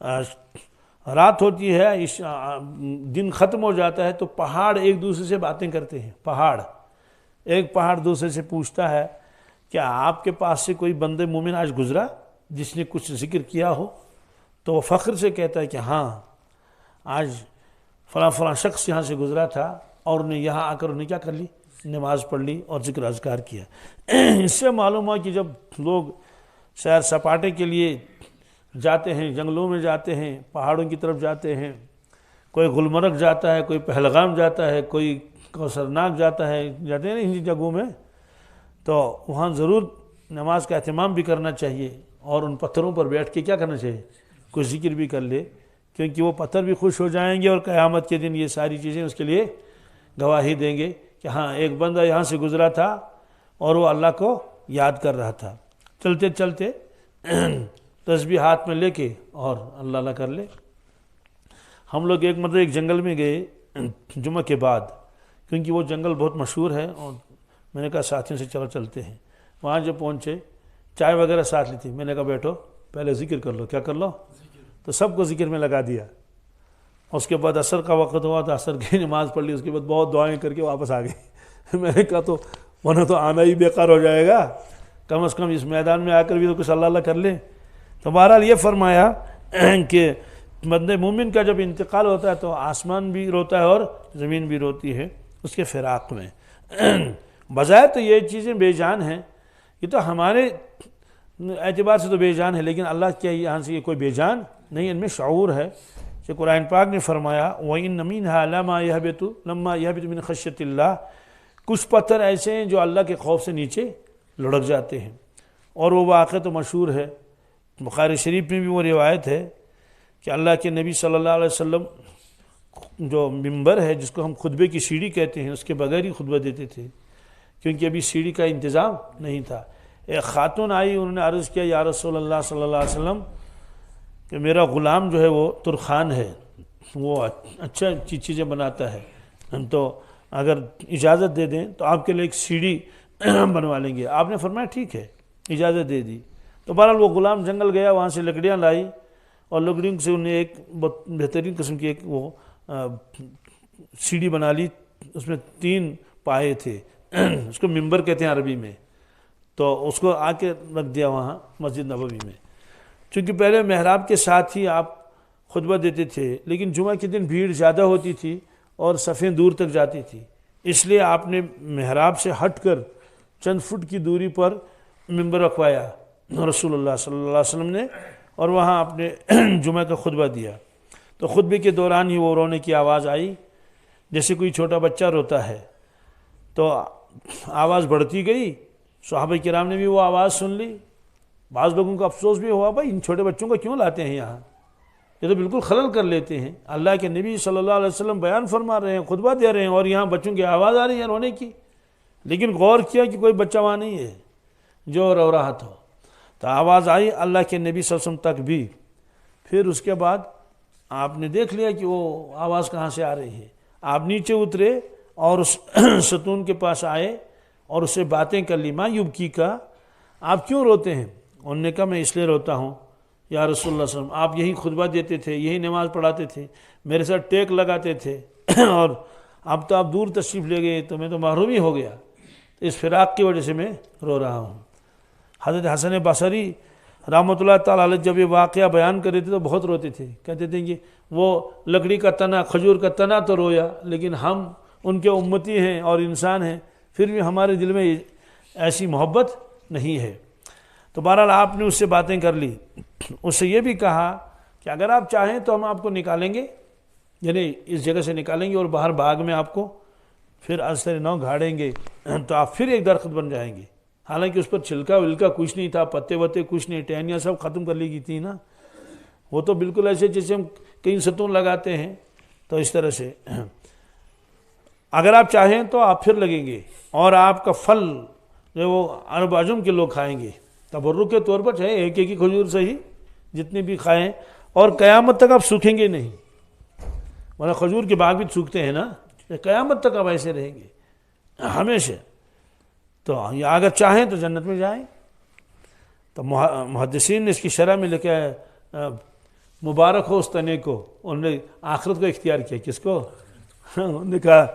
رات ہوتی ہے، دن ختم ہو جاتا ہے تو پہاڑ ایک دوسرے سے باتیں کرتے ہیں. ایک پہاڑ دوسرے سے پوچھتا ہے کیا آپ کے پاس سے کوئی بندے مومن آج گزرا جس نے کچھ ذکر کیا ہو؟ تو وہ فخر سے کہتا ہے کہ ہاں، آج فلاں فلاں شخص یہاں سے گزرا تھا اور انہیں یہاں آ کر انہیں کیا کر لی، نماز پڑھ لی اور ذکر اذکار کیا. اس سے معلوم ہوا کہ جب لوگ سیر سپاٹے کے لیے جاتے ہیں، جنگلوں میں جاتے ہیں، پہاڑوں کی طرف جاتے ہیں، کوئی گلمرگ جاتا ہے، کوئی پہلگام جاتا ہے، کوئی کوثرناگ جاتے ہیں نا ان جگہوں میں، تو وہاں ضرور نماز کا اہتمام بھی کرنا چاہیے اور ان پتھروں پر بیٹھ کے کیا کرنا چاہیے، کوئی ذکر بھی کر لے، کیونکہ وہ پتھر بھی خوش ہو جائیں گے اور قیامت کے دن یہ ساری چیزیں اس کے لیے گواہی دیں گے کہ ہاں ایک بندہ یہاں سے گزرا تھا اور وہ اللہ کو یاد کر رہا تھا. چلتے چلتے تسبیح ہاتھ میں لے کے اور اللہ اللہ کر لے. ہم لوگ ایک مرتبہ ایک جنگل میں گئے جمعہ کے بعد، کیونکہ وہ جنگل بہت مشہور ہے، اور میں نے کہا ساتھیوں سے چلو چلتے ہیں. وہاں جب پہنچے چائے وغیرہ ساتھ لی تھی، میں نے کہا بیٹھو پہلے ذکر کر لو. کیا کر لو؟ تو سب کو ذکر میں لگا دیا. اس کے بعد عصر کا وقت ہوا تو عصر کی نماز پڑھ لی، اس کے بعد بہت دعائیں کر کے واپس آ گئے. میں نے کہا تو ورنہ تو آنا ہی بیکار ہو جائے گا، کم از کم اس میدان میں آ کر بھی تو کچھ اللہ اللہ کر لیں. تو بہرحال یہ فرمایا کہ بندے مومن کا جب انتقال ہوتا ہے تو آسمان بھی روتا ہے اور زمین بھی روتی ہے اس کے فراق میں. بظاہر تو یہ چیزیں بے جان ہیں، یہ تو ہمارے اعتبار سے تو بے جان ہے، لیکن اللہ کیا یہاں سے یہ کوئی بے جان نہیں، ان میں شعور ہے. کہ قرآن پاک نے فرمایا وَإِنَّ مِنْهَا لَمَّا يَهْبِطُ مِنْ خَشْيَةِ اللَّهِ، کچھ پتھر ایسے ہیں جو اللہ کے خوف سے نیچے لڑک جاتے ہیں. اور وہ واقعہ تو مشہور ہے، بخاری شریف میں بھی وہ روایت ہے کہ اللہ کے نبی صلی اللہ علیہ وسلم جو ممبر ہے جس کو ہم خطبے کی سیڑھی کہتے ہیں، اس کے بغیر ہی خطبہ دیتے تھے، کیونکہ ابھی سیڑھی کا انتظام نہیں تھا. ایک خاتون آئی، انہوں نے عرض کیا یا رسول اللہ صلی اللہ علیہ وسلم کہ میرا غلام جو ہے وہ ترخان ہے، وہ اچھا چیزیں بناتا ہے، تو اگر اجازت دے دیں تو آپ کے لیے ایک سیڑھی بنوا لیں گے. آپ نے فرمایا ٹھیک ہے، اجازت دے دی. تو بہرحال وہ غلام جنگل گیا، وہاں سے لکڑیاں لائی اور لکڑیوں سے انہیں ایک بہترین قسم کی ایک وہ سیڑھی بنا لی. اس میں 3 پائے تھے، اس کو ممبر کہتے ہیں عربی میں. تو اس کو آ کے رکھ دیا وہاں مسجد نبوی میں. چونکہ پہلے محراب کے ساتھ ہی آپ خطبہ دیتے تھے، لیکن جمعہ کے دن بھیڑ زیادہ ہوتی تھی اور صفیں دور تک جاتی تھی، اس لیے آپ نے محراب سے ہٹ کر چند فٹ کی دوری پر ممبر رکھوایا رسول اللہ صلی اللہ علیہ وسلم نے، اور وہاں آپ نے جمعہ کا خطبہ دیا. تو خطبے کے دوران ہی وہ رونے کی آواز آئی جیسے کوئی چھوٹا بچہ روتا ہے. تو آواز بڑھتی گئی، صحابہ کرام نے بھی وہ آواز سن لی. بعض لوگوں کو افسوس بھی ہوا بھائی ان چھوٹے بچوں کو کیوں لاتے ہیں یہاں، یہ تو بالکل خلل کر لیتے ہیں. اللہ کے نبی صلی اللہ علیہ وسلم بیان فرما رہے ہیں، خطبہ دے رہے ہیں، اور یہاں بچوں کی آواز آ رہی ہے رونے کی. لیکن غور کیا کہ کوئی بچہ وہاں نہیں ہے جو رو رہا تھا. تو آواز آئی اللہ کے نبی صلی اللہ علیہ وسلم تک بھی. پھر اس کے بعد آپ نے دیکھ لیا کہ وہ آواز کہاں سے آ رہی ہے. آپ نیچے اترے اور اس ستون کے پاس آئے اور اس سے باتیں کر لی. ماں یبکی کا، آپ کیوں روتے ہیں؟ انہوں نے کہا میں اس لیے روتا ہوں یا رسول اللہ صلی اللہ علیہ وسلم، آپ یہی خطبہ دیتے تھے، یہی نماز پڑھاتے تھے، میرے ساتھ ٹیک لگاتے تھے، اور اب تو آپ دور تشریف لے گئے تو میں تو محروم ہی ہو گیا. اس فراق کی وجہ سے میں رو رہا ہوں. حضرت حسن بصری رحمۃ اللہ تعالیٰ علیہ جب یہ واقعہ بیان کر رہے تھے تو بہت روتے تھے. کہتے تھے کہ وہ لکڑی کا تنا، کھجور کا تنا تو رویا، لیکن ہم ان کے امتی ہیں اور انسان ہیں، پھر بھی ہمارے دل میں ایسی محبت نہیں ہے. تو بہرحال آپ نے اس سے باتیں کر لی. اس سے یہ بھی کہا کہ اگر آپ چاہیں تو ہم آپ کو نکالیں گے، یعنی اس جگہ سے نکالیں گے اور باہر باغ میں آپ کو پھر استر نو گھاڑیں گے تو آپ پھر ایک درخت بن جائیں گے. حالانکہ اس پر چھلکا ولکا کچھ نہیں تھا، پتے وتے کچھ نہیں، ٹہنیاں سب ختم کر لی گئی تھی نا. وہ تو بالکل ایسے جیسے ہم کہیں ستون لگاتے ہیں، تو اس طرح سے اگر آپ چاہیں تو آپ پھر لگیں گے، اور آپ کا پھل جو وہ عرب عجم کے لوگ کھائیں گے تبرک کے طور پر، چاہے ایک ایک ہی کھجور صحیح جتنی بھی کھائیں، اور قیامت تک آپ سوکھیں گے نہیں. مطلب کھجور کے باغ بھی سوکھتے ہیں نا، قیامت تک آپ ایسے رہیں گے ہمیشہ. تو اگر چاہیں تو جنت میں جائیں. تو محدثین نے اس کی شرح میں لکھا ہے مبارک ہو اس تنے کو، انہوں نے آخرت کو اختیار کیا. کس کو؟ انہوں نے کہا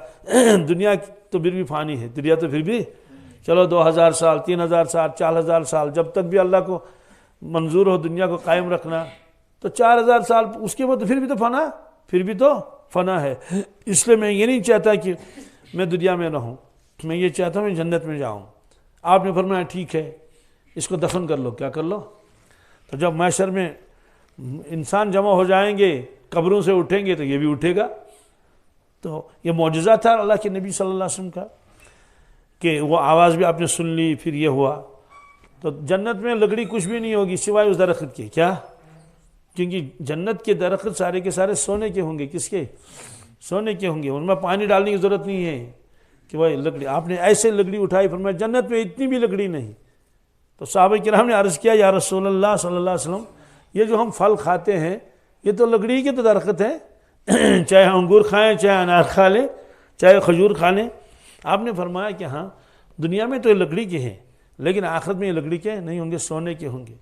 دنیا تو پھر بھی فانی ہے، دنیا تو پھر بھی چلو 2000 سال 3000 سال 4000 سال جب تک بھی اللہ کو منظور ہو دنیا کو قائم رکھنا، تو 4000 سال اس کے بعد پھر بھی تو فنا ہے. اس لیے میں یہ نہیں چاہتا کہ میں دنیا میں رہوں، میں یہ چاہتا ہوں میں جنت میں جاؤں. آپ نے فرمایا ٹھیک ہے اس کو دفن کر لو. کیا کر لو؟ تو جب محشر میں انسان جمع ہو جائیں گے، قبروں سے اٹھیں گے تو یہ بھی اٹھے گا. تو یہ معجزہ تھا اللہ کے نبی صلی اللہ علیہ وسلم کا کہ وہ آواز بھی آپ نے سن لی، پھر یہ ہوا. تو جنت میں لکڑی کچھ بھی نہیں ہوگی سوائے اس درخت کے. کیا؟ کیونکہ جنت کے درخت سارے کے سارے سونے کے ہوں گے. کس کے؟ سونے کے ہوں گے. ان میں پانی ڈالنے کی ضرورت نہیں ہے کہ بھائی لکڑی آپ نے ایسے لکڑی اٹھائی، فرمایا جنت میں اتنی بھی لکڑی نہیں. تو صحابہ کرام نے عرض کیا یا رسول اللہ صلی اللہ علیہ وسلم یہ جو ہم پھل کھاتے ہیں یہ تو لکڑی کے تو درخت ہیں، چاہے انگور کھائیں، چاہے انار کھا لیں، چاہے کھجور کھا لیں. آپ نے فرمایا کہ ہاں دنیا میں تو یہ لکڑی کے ہیں لیکن آخرت میں یہ لکڑی کے نہیں ہوں گے، سونے کے ہوں گے.